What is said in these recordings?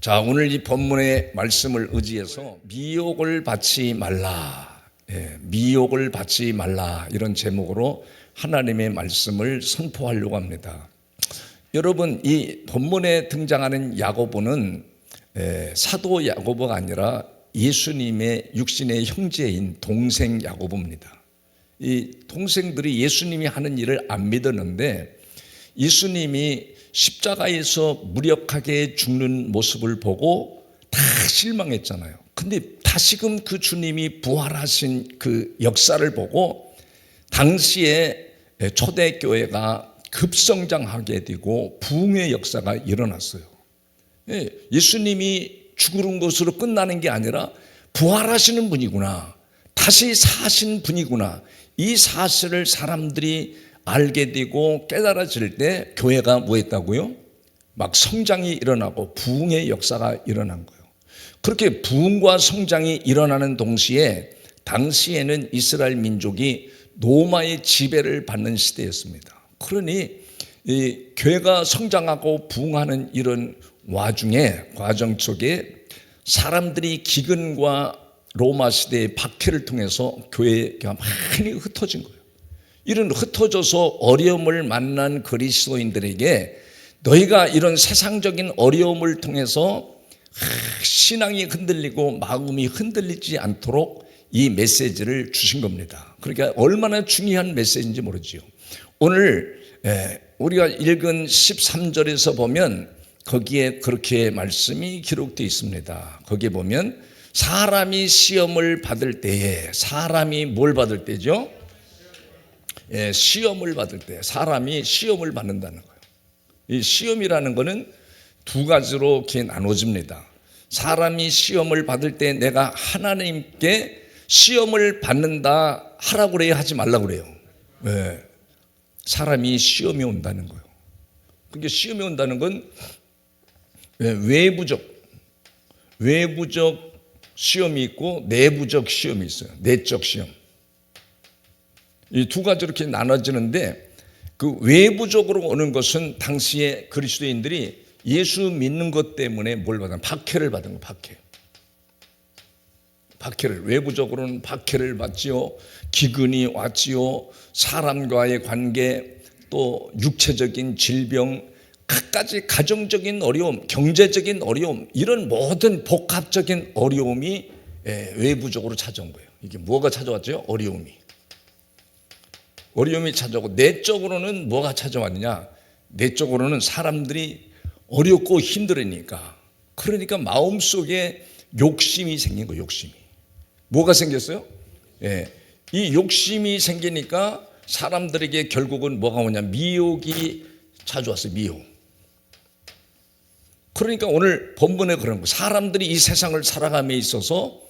자, 오늘 이 본문의 말씀을 의지해서 미혹을 받지 말라, 미혹을 받지 말라, 이런 제목으로 하나님의 말씀을 선포하려고 합니다. 여러분, 이 본문에 등장하는 야고보는 사도 야고보가 아니라 예수님의 육신의 형제인 동생 야고보입니다. 이 동생들이 예수님이 하는 일을 안 믿었는데 예수님이 십자가에서 무력하게 죽는 모습을 보고 다 실망했잖아요. 근데 다시금 그 주님이 부활하신 그 역사를 보고 당시에 초대교회가 급성장하게 되고 부흥의 역사가 일어났어요. 예수님이 죽은 것으로 끝나는 게 아니라 부활하시는 분이구나, 다시 사신 분이구나, 이 사실을 사람들이 알게 되고 깨달아질 때 교회가 뭐 했다고요? 막 성장이 일어나고 부흥의 역사가 일어난 거예요. 그렇게 부흥과 성장이 일어나는 동시에 당시에는 이스라엘 민족이 로마의 지배를 받는 시대였습니다. 그러니 이 교회가 성장하고 부흥하는 이런 과정 속에 사람들이 기근과 로마 시대의 박해를 통해서 교회가 많이 흩어진 거예요. 이런 흩어져서 어려움을 만난 그리스도인들에게 너희가 이런 세상적인 어려움을 통해서 신앙이 흔들리고 마음이 흔들리지 않도록 이 메시지를 주신 겁니다. 그러니까 얼마나 중요한 메시지인지 모르지요. 오늘 우리가 읽은 13절에서 보면 거기에 그렇게 말씀이 기록되어 있습니다. 거기에 보면 사람이 시험을 받을 때에, 사람이 뭘 받을 때죠? 시험을 받을 때, 사람이 시험을 받는다는 거예요. 이 시험이라는 것은 두 가지로 이렇게 나눠집니다. 사람이 시험을 받을 때 내가 하나님께 시험을 받는다 하라고 그래요, 하지 말라고 그래요? 사람이 시험이 온다는 거예요. 그러니까 시험이 온다는 건 외부적 시험이 있고 내부적 시험이 있어요. 내적 시험. 이 두 가지로 이렇게 나눠지는데, 그 외부적으로 오는 것은 당시에 그리스도인들이 예수 믿는 것 때문에 뭘 받은? 박해를 받은 거예요. 박해를, 외부적으로는 박해를 받지요. 기근이 왔지요. 사람과의 관계, 또 육체적인 질병, 갖가지 가정적인 어려움, 경제적인 어려움, 이런 모든 복합적인 어려움이 외부적으로 찾아온 거예요. 이게 뭐가 찾아왔죠? 어려움이 찾아오고, 내적으로는 뭐가 찾아왔느냐? 내적으로는 사람들이 어렵고 힘들으니까, 그러니까 마음속에 욕심이 생긴 거예요. 욕심이. 뭐가 생겼어요? 이 욕심이 생기니까 사람들에게 결국은 뭐가 오냐? 미혹이 찾아왔어요. 미혹. 그러니까 오늘 본문에 그런 거예요. 사람들이 이 세상을 살아감에 있어서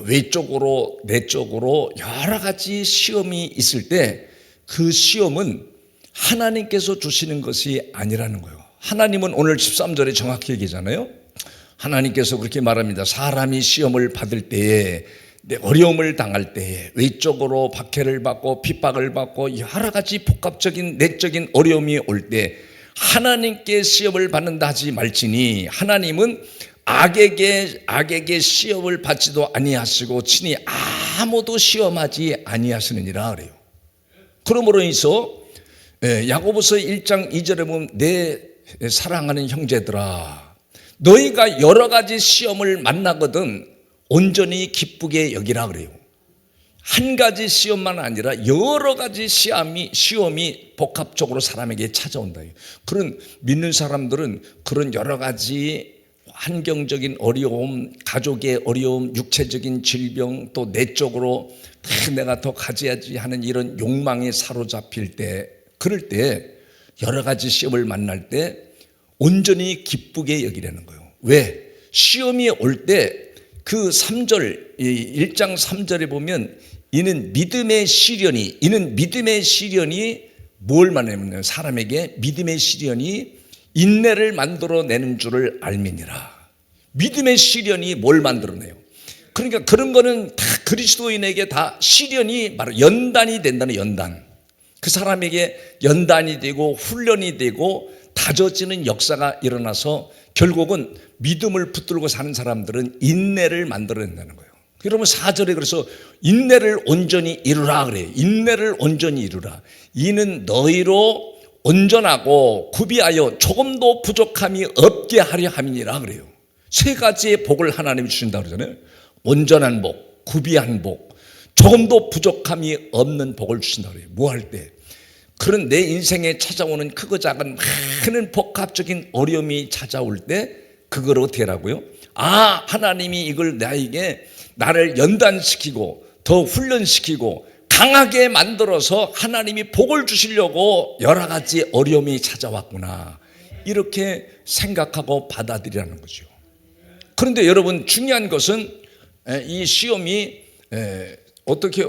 외적으로 내적으로 여러 가지 시험이 있을 때 그 시험은 하나님께서 주시는 것이 아니라는 거예요. 하나님은 오늘 13절에 정확히 얘기하잖아요. 하나님께서 그렇게 말합니다. 사람이 시험을 받을 때에, 어려움을 당할 때에, 외적으로 박해를 받고 핍박을 받고 여러 가지 복합적인 내적인 어려움이 올 때 하나님께 시험을 받는다 하지 말지니, 하나님은 악에게 시험을 받지도 아니하시고 친히 아무도 시험하지 아니하시느니라 그래요. 그러므로 인해서 야고보서 1장 2절에 보면 내 사랑하는 형제들아, 너희가 여러 가지 시험을 만나거든 온전히 기쁘게 여기라 그래요. 한 가지 시험만 아니라 여러 가지 시험이 복합적으로 사람에게 찾아온다. 그런 믿는 사람들은 그런 여러 가지 환경적인 어려움, 가족의 어려움, 육체적인 질병, 또 내적으로 내가 더 가져야지 하는 이런 욕망에 사로잡힐 때, 그럴 때 여러 가지 시험을 만날 때 온전히 기쁘게 여기라는 거예요. 왜? 시험이 올 때 그 3절, 1장 3절에 보면 이는 믿음의 시련이 뭘 말하냐면 사람에게 믿음의 시련이 인내를 만들어내는 줄을 알미니라. 믿음의 시련이 뭘 만들어내요? 그러니까 그런 거는 다 그리스도인에게 다 시련이 바로 연단이 된다는, 연단. 그 사람에게 연단이 되고 훈련이 되고 다져지는 역사가 일어나서 결국은 믿음을 붙들고 사는 사람들은 인내를 만들어낸다는 거예요. 여러분 4절에 그래서 인내를 온전히 이루라 그래요. 인내를 온전히 이루라. 이는 너희로 온전하고 구비하여 조금도 부족함이 없게 하려 함이니라 그래요. 세 가지의 복을 하나님이 주신다고 그러잖아요. 온전한 복, 구비한 복, 조금도 부족함이 없는 복을 주신다고 그래요. 뭐 할 때? 그런 내 인생에 찾아오는 크고 작은 많은 복합적인 어려움이 찾아올 때 그걸 어떻게 하라고요? 아, 하나님이 이걸 나를 연단시키고 더 훈련시키고 강하게 만들어서 하나님이 복을 주시려고 여러 가지 어려움이 찾아왔구나, 이렇게 생각하고 받아들이라는 거죠. 그런데 여러분 중요한 것은 이 시험이 어떻게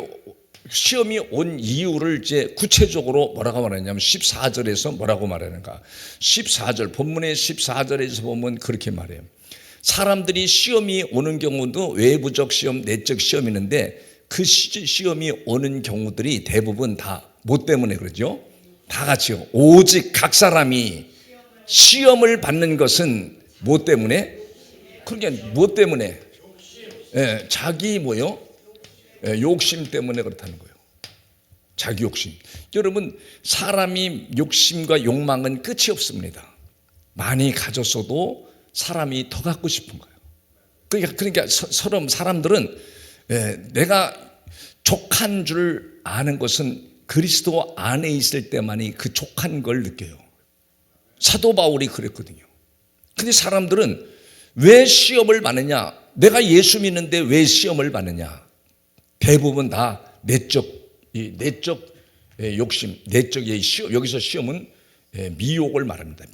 시험이 온 이유를 이제 구체적으로 뭐라고 말하냐면 14절에서 뭐라고 말하는가? 14절 본문의 14절에서 보면 그렇게 말해요. 사람들이 시험이 오는 경우도 외부적 시험, 내적 시험이 있는데 그 시험이 오는 경우들이 대부분 다 뭐 때문에 그러죠? 다 같이요. 오직 각 사람이 시험을 받는 것은 뭐 때문에? 그러니까 뭐 때문에? 자기 뭐요? 욕심 때문에 그렇다는 거예요. 자기 욕심. 여러분 사람이 욕심과 욕망은 끝이 없습니다. 많이 가졌어도 사람이 더 갖고 싶은 거예요. 그러니까 사람들은 내가 족한 줄 아는 것은 그리스도 안에 있을 때만이 그 족한 걸 느껴요. 사도 바울이 그랬거든요. 근데 사람들은 왜 시험을 받느냐? 내가 예수 믿는데 왜 시험을 받느냐? 대부분 다 내적 욕심, 내적의 시험. 여기서 시험은 미혹을 말합니다.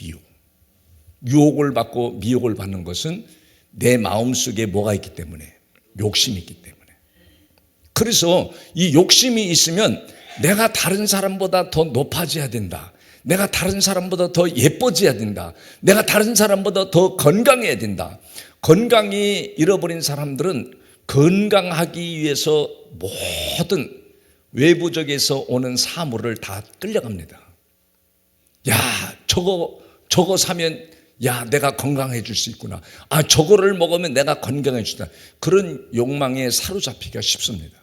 유혹을 받고 미혹을 받는 것은 내 마음속에 뭐가 있기 때문에? 욕심이 있기 때문에. 그래서 이 욕심이 있으면 내가 다른 사람보다 더 높아져야 된다. 내가 다른 사람보다 더 예뻐져야 된다. 내가 다른 사람보다 더 건강해야 된다. 건강이 잃어버린 사람들은 건강하기 위해서 모든 외부적에서 오는 사물을 다 끌려갑니다. 야, 저거 사면 야, 내가 건강해질 수 있구나. 아, 저거를 먹으면 내가 건강해지다. 그런 욕망에 사로잡히기가 쉽습니다.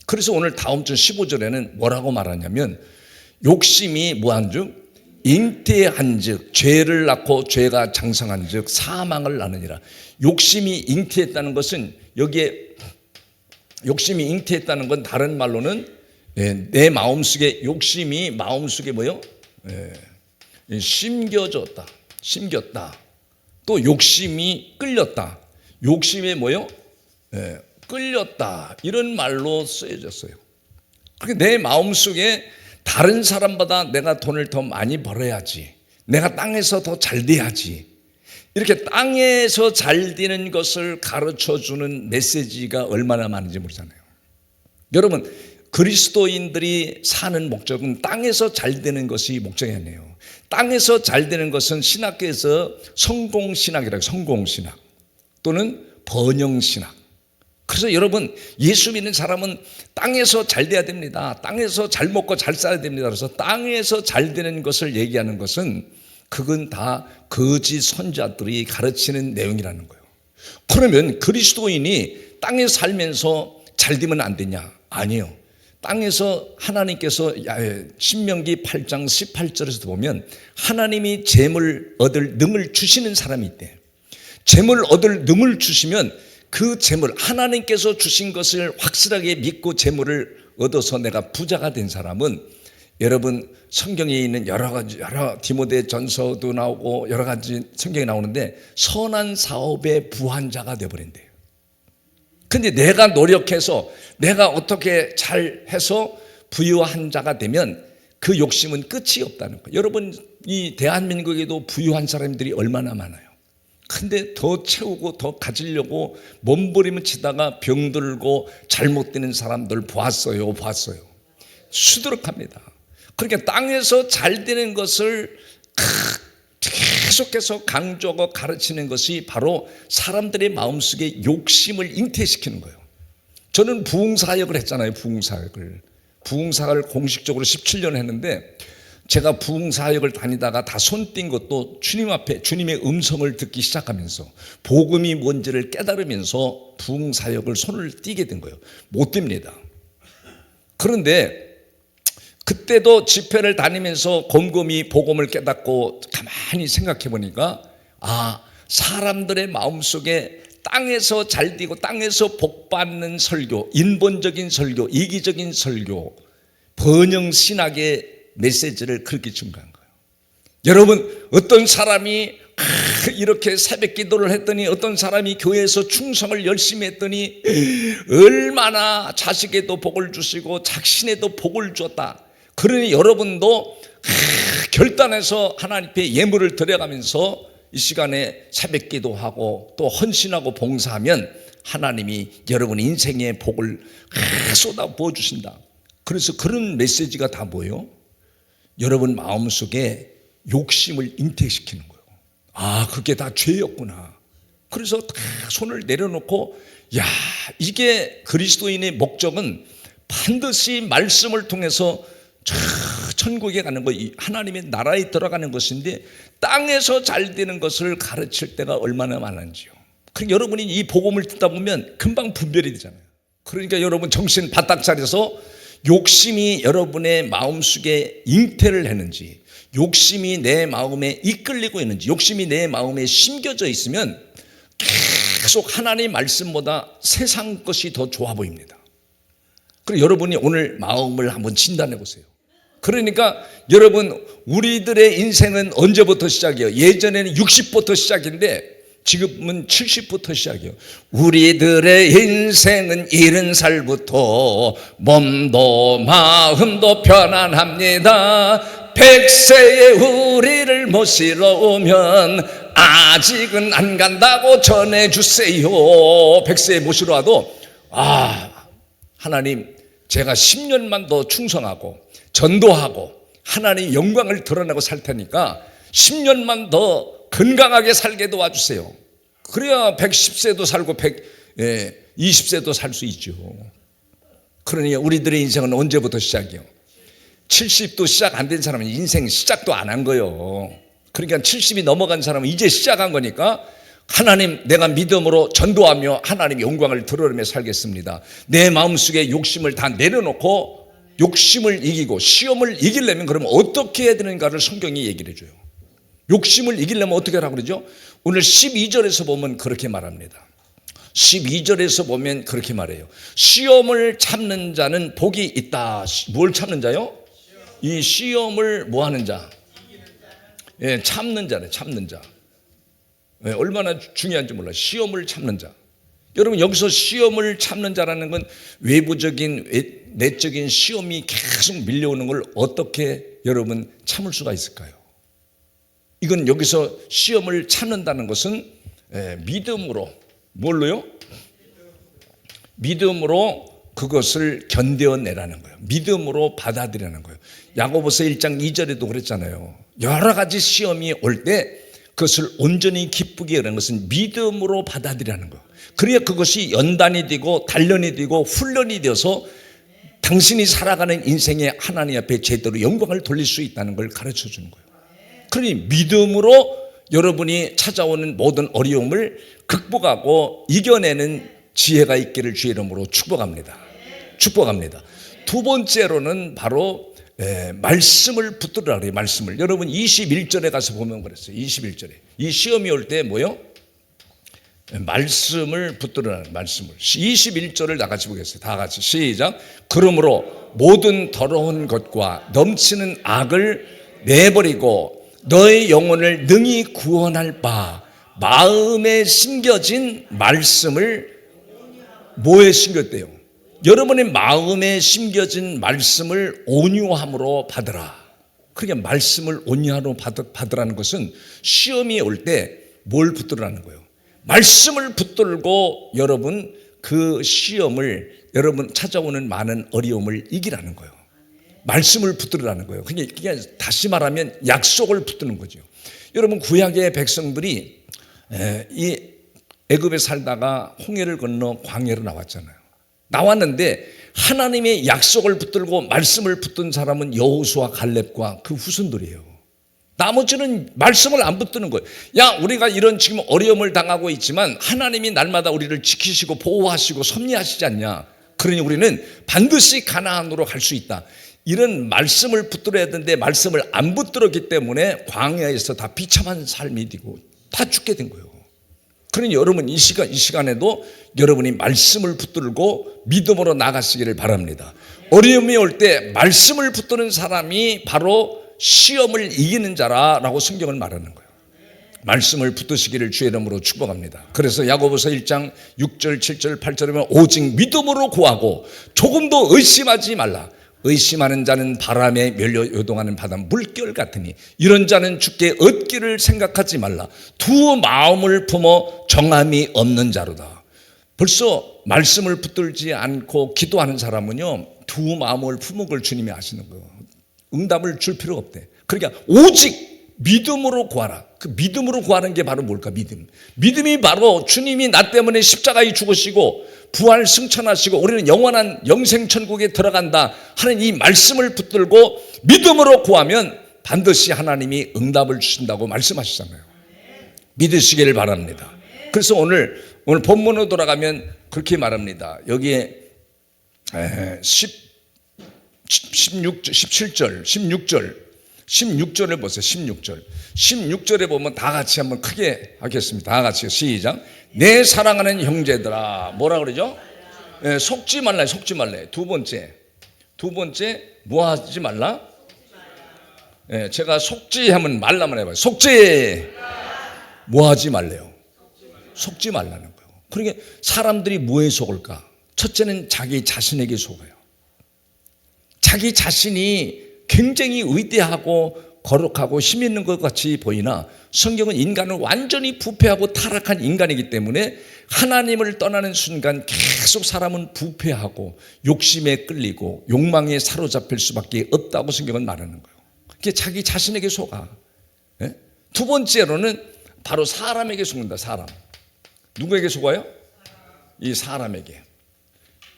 그래서 오늘 다음 주 15절에는 뭐라고 말하냐면 욕심이 뭐한즉 잉태한즉 죄를 낳고 죄가 장성한즉 사망을 낳느니라. 욕심이 잉태했다는 것은 여기에 욕심이 잉태했다는 건 다른 말로는 내 마음속에 욕심이 마음속에 뭐요? 심겼다. 또 욕심이 끌렸다. 욕심에 뭐요? 끌렸다. 이런 말로 쓰여졌어요. 그러니까 내 마음속에 다른 사람보다 내가 돈을 더 많이 벌어야지, 내가 땅에서 더 잘 돼야지, 이렇게 땅에서 잘 되는 것을 가르쳐주는 메시지가 얼마나 많은지 모르잖아요. 여러분 그리스도인들이 사는 목적은 땅에서 잘 되는 것이 목적이 아니에요. 땅에서 잘 되는 것은 신학계에서 성공신학이라고, 성공신학 또는 번영신학. 그래서 여러분 예수 믿는 사람은 땅에서 잘 돼야 됩니다. 땅에서 잘 먹고 잘 살아야 됩니다. 그래서 땅에서 잘 되는 것을 얘기하는 것은 그건 다 거짓 선자들이 가르치는 내용이라는 거예요. 그러면 그리스도인이 땅에 살면서 잘 되면 안 되냐? 아니에요. 땅에서 하나님께서 신명기 8장 18절에서 보면 하나님이 재물 얻을 능을 주시는 사람이 있대. 재물 얻을 능을 주시면 그 재물, 하나님께서 주신 것을 확실하게 믿고 재물을 얻어서 내가 부자가 된 사람은, 여러분 성경에 있는 여러 디모데 전서도 나오고 여러 가지 성경에 나오는데 선한 사업의 부한자가 되어버린대요. 근데 내가 노력해서 내가 어떻게 잘해서 부유한 자가 되면 그 욕심은 끝이 없다는 거예요. 여러분 이 대한민국에도 부유한 사람들이 얼마나 많아요. 근데 더 채우고 더 가지려고 몸부림을 치다가 병들고 잘못되는 사람들 보았어요. 수두룩합니다. 그러니까 땅에서 잘 되는 것을 계속해서 강조하고 가르치는 것이 바로 사람들의 마음속에 욕심을 잉태시키는 거예요. 저는 부흥사역을 했잖아요. 부흥사역을 공식적으로 17년 했는데 제가 부흥사역을 다니다가 다 손 띈 것도 주님 앞에 주님의 음성을 듣기 시작하면서 복음이 뭔지를 깨달으면서 부흥사역을 손을 띄게 된 거예요. 못 띱니다. 그런데 그때도 집회를 다니면서 곰곰이 복음을 깨닫고 가만히 생각해 보니까 사람들의 마음속에 땅에서 잘 되고 땅에서 복받는 설교, 인본적인 설교, 이기적인 설교, 번영신학의 메시지를 그렇게 증거한 거예요. 여러분, 어떤 사람이 이렇게 새벽 기도를 했더니 어떤 사람이 교회에서 충성을 열심히 했더니 얼마나 자식에도 복을 주시고 작신에도 복을 줬다. 그러니 여러분도 결단해서 하나님 앞에 예물을 드려가면서 이 시간에 새벽 기도하고 또 헌신하고 봉사하면 하나님이 여러분 인생의 복을 쏟아 부어주신다. 그래서 그런 메시지가 다 뭐예요? 여러분 마음속에 욕심을 인택시키는 거예요. 그게 다 죄였구나. 그래서 다 손을 내려놓고 이게 그리스도인의 목적은 반드시 말씀을 통해서 천국에 가는 거, 하나님의 나라에 들어가는 것인데 땅에서 잘 되는 것을 가르칠 때가 얼마나 많은지요. 그러니까 여러분이 이 복음을 듣다 보면 금방 분별이 되잖아요. 그러니까 여러분 정신 바짝 차려서 욕심이 여러분의 마음속에 잉태를 했는지, 욕심이 내 마음에 이끌리고 있는지, 욕심이 내 마음에 심겨져 있으면 계속 하나님의 말씀보다 세상 것이 더 좋아 보입니다. 그리고 여러분이 오늘 마음을 한번 진단해 보세요. 그러니까 여러분 우리들의 인생은 언제부터 시작이에요? 예전에는 60부터 시작인데 지금은 70부터 시작이에요. 우리들의 인생은 70살부터 몸도 마음도 편안합니다. 100세에 우리를 모시러 오면 아직은 안 간다고 전해주세요. 100세에 모시러 와도 하나님 제가 10년만 더 충성하고 전도하고 하나님 영광을 드러내고 살 테니까 10년만 더 건강하게 살게 도와주세요. 그래야 110세도 살고 120세도 살 수 있죠. 그러니 우리들의 인생은 언제부터 시작이에요? 70도 시작 안 된 사람은 인생 시작도 안 한 거예요. 그러니까 70이 넘어간 사람은 이제 시작한 거니까 하나님 내가 믿음으로 전도하며 하나님 영광을 드러내며 살겠습니다. 내 마음속에 욕심을 다 내려놓고 욕심을 이기고 시험을 이기려면 그러면 어떻게 해야 되는가를 성경이 얘기를 해줘요. 욕심을 이기려면 어떻게 하라고 그러죠? 오늘 12절에서 보면 그렇게 말합니다. 12절에서 보면 그렇게 말해요. 시험을 참는 자는 복이 있다. 뭘 참는 자요? 이 시험을 뭐 하는 자? 참는 자네, 참는 자. 얼마나 중요한지 몰라요. 시험을 참는 자. 여러분 여기서 시험을 참는 자라는 건 외부적인 내적인 시험이 계속 밀려오는 걸 어떻게 여러분 참을 수가 있을까요? 이건 여기서 시험을 참는다는 것은 믿음으로, 뭘로요? 믿음으로 그것을 견뎌내라는 거예요. 믿음으로 받아들이라는 거예요. 야고보서 1장 2절에도 그랬잖아요. 여러 가지 시험이 올 때 그것을 온전히 기쁘게 하는 것은 믿음으로 받아들이라는 거예요. 그래야 그것이 연단이 되고 단련이 되고 훈련이 되어서 당신이 살아가는 인생에 하나님 앞에 제대로 영광을 돌릴 수 있다는 걸 가르쳐 주는 거예요. 그러니 믿음으로 여러분이 찾아오는 모든 어려움을 극복하고 이겨내는 지혜가 있기를 주의 이름으로 축복합니다. 축복합니다. 두 번째로는 바로 말씀을 붙들으라 그래요. 말씀을. 여러분 21절에 가서 보면 그랬어요. 21절에. 이 시험이 올 때 뭐요? 말씀을 붙들으라는 말씀을. 21절을 다 같이 보겠어요. 다 같이 시작. 그러므로 모든 더러운 것과 넘치는 악을 내버리고 너의 영혼을 능히 구원할 바 마음에 심겨진 말씀을 뭐에 심겼대요? 여러분의 마음에 심겨진 말씀을 온유함으로 받으라. 그러니까 말씀을 온유함으로 받으라는 것은 시험이 올 때 뭘 붙들으라는 거예요? 말씀을 붙들고 여러분 그 시험을 여러분 찾아오는 많은 어려움을 이기라는 거예요. 말씀을 붙들으라는 거예요. 그러니까 다시 말하면 약속을 붙드는 거죠. 여러분 구약의 백성들이 이 애굽에 살다가 홍해를 건너 광야로 나왔잖아요. 나왔는데 하나님의 약속을 붙들고 말씀을 붙든 사람은 여호수아 갈렙과 그 후손들이에요. 나머지는 말씀을 안 붙드는 거예요. 야, 우리가 이런 지금 어려움을 당하고 있지만 하나님이 날마다 우리를 지키시고 보호하시고 섭리하시지 않냐. 그러니 우리는 반드시 가나안으로 갈 수 있다. 이런 말씀을 붙들어야 되는데 말씀을 안 붙들었기 때문에 광야에서 다 비참한 삶이 되고 다 죽게 된 거예요. 그러니 여러분 이 시간에도 여러분이 말씀을 붙들고 믿음으로 나가시기를 바랍니다. 어려움이 올 때 말씀을 붙드는 사람이 바로 시험을 이기는 자라라고 성경은 말하는 거예요. 말씀을 붙드시기를 주의 이름으로 축복합니다. 그래서 야고보서 1장 6절 7절 8절에 보면 오직 믿음으로 구하고 조금도 의심하지 말라. 의심하는 자는 바람에 밀려 요동하는 바다 물결 같으니 이런 자는 주께 얻기를 생각하지 말라. 두 마음을 품어 정함이 없는 자로다. 벌써 말씀을 붙들지 않고 기도하는 사람은요, 두 마음을 품은 걸 주님이 아시는 거예요. 응답을 줄 필요가 없대. 그러니까 오직 믿음으로 구하라. 그 믿음으로 구하는 게 바로 뭘까? 믿음이 바로 주님이 나 때문에 십자가에 죽으시고 부활 승천하시고 우리는 영원한 영생 천국에 들어간다 하는 이 말씀을 붙들고 믿음으로 구하면 반드시 하나님이 응답을 주신다고 말씀하시잖아요. 믿으시기를 바랍니다. 그래서 오늘 본문으로 돌아가면 그렇게 말합니다. 여기에 16절을 보세요. 16절에 보면 다 같이 한번 크게 하겠습니다. 다 같이 시작. 내 사랑하는 형제들아. 뭐라 그러죠? 속지 말라. 두 번째 뭐 하지 말라? 제가 속지 하면 말라만 해봐요. 속지 뭐 하지 말래요? 속지 말라는 거예요. 그러니까 사람들이 뭐에 속을까? 첫째는 자기 자신에게 속아요. 자기 자신이 굉장히 위대하고 거룩하고 힘 있는 것 같이 보이나 성경은 인간은 완전히 부패하고 타락한 인간이기 때문에 하나님을 떠나는 순간 계속 사람은 부패하고 욕심에 끌리고 욕망에 사로잡힐 수밖에 없다고 성경은 말하는 거예요. 그게 자기 자신에게 속아. 두 번째로는 바로 사람에게 속는다. 사람. 누구에게 속아요? 이 사람에게.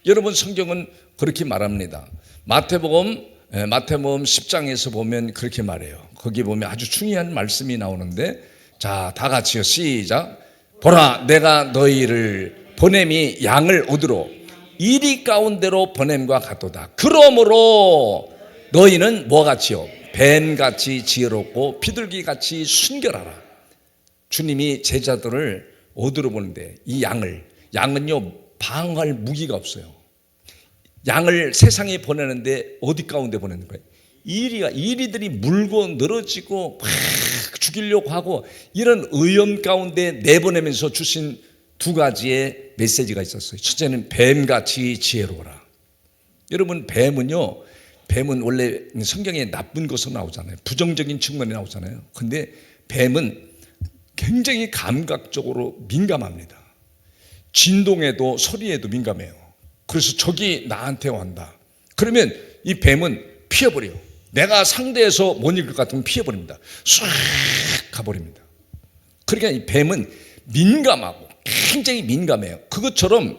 여러분 성경은 그렇게 말합니다. 마태복음 10장에서 보면 그렇게 말해요. 거기 보면 아주 중요한 말씀이 나오는데, 자, 다 같이요. 시작. 보라, 내가 너희를 보냄이 양을 얻으러 이리 가운데로 보냄과 같도다. 그러므로 너희는 뭐같이요? 뱀같이 지혜롭고 비둘기같이 순결하라. 주님이 제자들을 얻으러 보는데 이 양은요 방어할 무기가 없어요. 양을 세상에 보내는데 어디 가운데 보내는 거예요? 이리들이 물고 늘어지고 막 죽이려고 하고 이런 위험 가운데 내보내면서 주신 두 가지의 메시지가 있었어요. 첫째는 뱀같이 지혜로워라. 여러분 뱀은 원래 성경에 나쁜 것으로 나오잖아요. 부정적인 측면이 나오잖아요. 근데 뱀은 굉장히 감각적으로 민감합니다. 진동에도 소리에도 민감해요. 그래서 적이 나한테 온다. 그러면 이 뱀은 피해버려요. 내가 상대에서 못 이길 것 같으면 피해버립니다. 싹 가버립니다. 그러니까 이 뱀은 민감하고 굉장히 민감해요. 그것처럼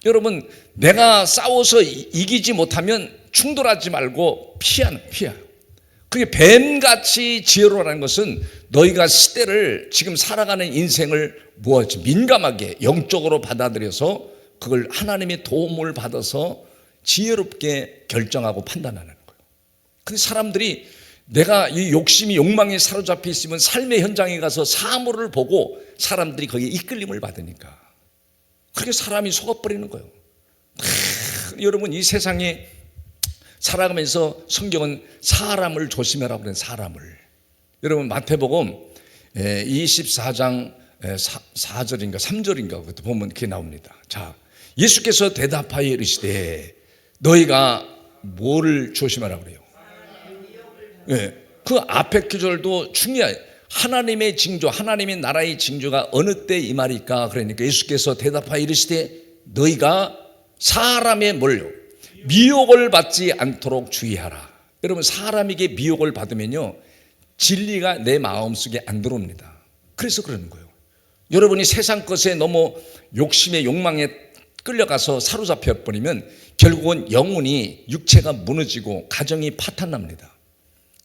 여러분 내가 싸워서 이기지 못하면 충돌하지 말고 피해요. 그게 뱀같이 지혜로라는 것은 너희가 시대를 지금 살아가는 인생을 민감하게 영적으로 받아들여서 그걸 하나님의 도움을 받아서 지혜롭게 결정하고 판단하는 거예요. 근데 사람들이 내가 이 욕망에 사로잡혀 있으면 삶의 현장에 가서 사물을 보고 사람들이 거기에 이끌림을 받으니까 그렇게 사람이 속아버리는 거예요. 여러분 이 세상에 살아가면서 성경은 사람을 조심해라고 그래요. 사람을. 여러분 마태복음 24장 4절인가 3절인가 그것도 보면 그게 나옵니다. 자, 예수께서 대답하여 이르시되 너희가 뭐를 조심하라고 그래요? 그 앞에 구절도 중요해요. 하나님의 징조, 하나님의 나라의 징조가 어느 때 이 말일까? 그러니까 예수께서 대답하여 이르시되 너희가 사람의 뭘요? 미혹을 받지 않도록 주의하라. 여러분 사람에게 미혹을 받으면요 진리가 내 마음속에 안 들어옵니다. 그래서 그러는 거예요. 여러분이 세상 것에 너무 욕심에 욕망에 끌려가서 사로잡혀 버리면 결국은 영혼이 육체가 무너지고 가정이 파탄납니다.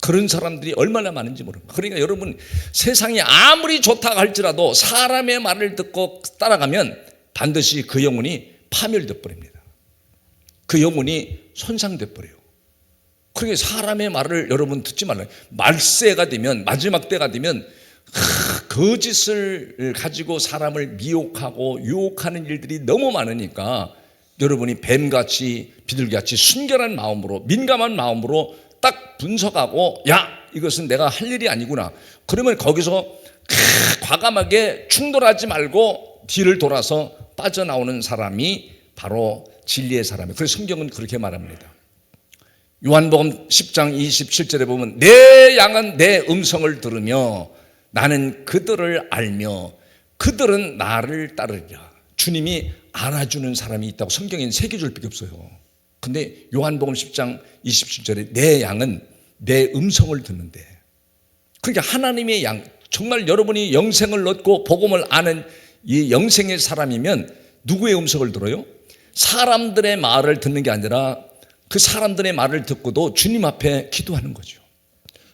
그런 사람들이 얼마나 많은지 모릅니다. 그러니까 여러분 세상이 아무리 좋다고 할지라도 사람의 말을 듣고 따라가면 반드시 그 영혼이 파멸돼 버립니다. 그 영혼이 손상돼 버려요. 그러니까 사람의 말을 여러분 듣지 말라요. 말세가 되면 마지막 때가 되면 거짓을 가지고 사람을 미혹하고 유혹하는 일들이 너무 많으니까 여러분이 뱀같이 비둘기같이 순결한 마음으로 민감한 마음으로 딱 분석하고 야 이것은 내가 할 일이 아니구나. 그러면 거기서 과감하게 충돌하지 말고 뒤를 돌아서 빠져나오는 사람이 바로 진리의 사람이에요. 그래서 성경은 그렇게 말합니다. 요한복음 10장 27절에 보면 내 양은 내 음성을 들으며 나는 그들을 알며 그들은 나를 따르리라. 주님이 알아주는 사람이 있다고 성경에는 3개줄밖에 없어요. 근데 요한복음 10장 27절에 내 양은 내 음성을 듣는데, 그러니까 하나님의 양, 정말 여러분이 영생을 얻고 복음을 아는 이 영생의 사람이면 누구의 음성을 들어요? 사람들의 말을 듣는 게 아니라 그 사람들의 말을 듣고도 주님 앞에 기도하는 거죠.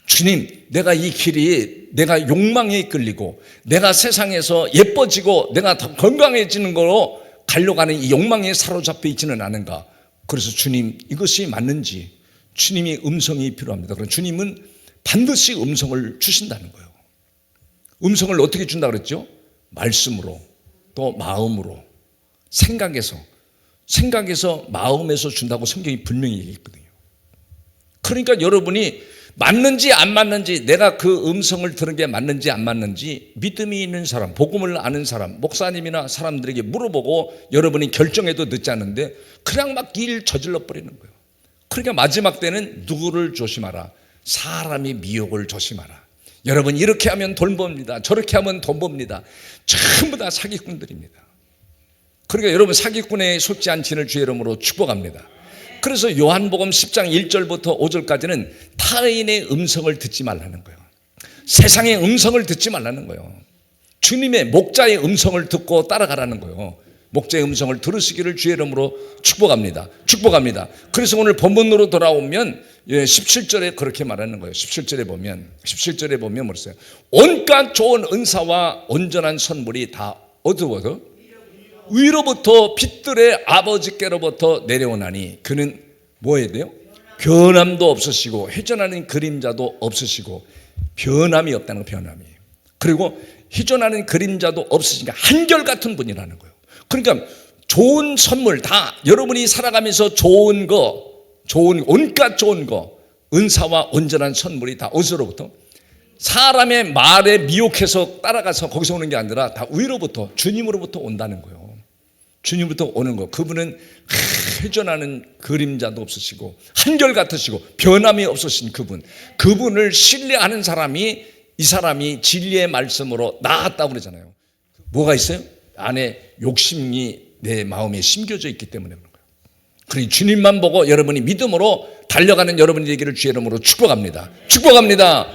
주님, 내가 이 길이 내가 욕망에 이끌리고 내가 세상에서 예뻐지고 내가 더 건강해지는 거로 가려고 하는 이 욕망에 사로잡혀 있지는 않은가. 그래서 주님, 이것이 맞는지 주님의 음성이 필요합니다. 그럼 주님은 반드시 음성을 주신다는 거예요. 음성을 어떻게 준다 그랬죠? 말씀으로, 또 마음으로, 생각에서 마음에서 준다고 성경이 분명히 얘기했거든요. 그러니까 여러분이 맞는지 안 맞는지, 내가 그 음성을 들은 게 맞는지 안 맞는지 믿음이 있는 사람, 복음을 아는 사람, 목사님이나 사람들에게 물어보고 여러분이 결정해도 늦지 않은데 그냥 막 일 저질러 버리는 거예요. 그러니까 마지막 때는 누구를 조심하라? 사람의 미혹을 조심하라. 여러분 이렇게 하면 돈 법니다. 저렇게 하면 돈 법니다. 전부 다 사기꾼들입니다. 그러니까 여러분 사기꾼에 속지 않기를 주의 이름으로 축복합니다. 그래서 요한복음 10장 1절부터 5절까지는 타인의 음성을 듣지 말라는 거예요. 세상의 음성을 듣지 말라는 거예요. 주님의 목자의 음성을 듣고 따라가라는 거예요. 목자의 음성을 들으시기를 주의 이름으로 축복합니다. 축복합니다. 그래서 오늘 본문으로 돌아오면 17절에 그렇게 말하는 거예요. 17절에 보면 뭐랬어요? 온갖 좋은 은사와 온전한 선물이 다 어두워서 위로부터 빛들의 아버지께로부터 내려오나니 그는 뭐 해야 돼요? 변함도 없으시고 회전하는 그림자도 없으시고 변함이 없다는 거, 변함이. 그리고 회전하는 그림자도 없으시니까 한결같은 분이라는 거예요. 그러니까 좋은 선물 다 여러분이 살아가면서 좋은 거, 온갖 좋은 거, 은사와 온전한 선물이 다 어디서로부터? 사람의 말에 미혹해서 따라가서 거기서 오는 게 아니라 다 위로부터, 주님으로부터 온다는 거예요. 주님부터 오는 거. 그분은 회전하는 그림자도 없으시고 한결같으시고 변함이 없으신 그분을 신뢰하는 사람이, 이 사람이 진리의 말씀으로 나았다고 그러잖아요. 뭐가 있어요? 안에 욕심이 내 마음에 심겨져 있기 때문에 그런 거예요. 그러니 주님만 보고 여러분이 믿음으로 달려가는 여러분이 되기를 주의 이름으로 축복합니다. 축복합니다.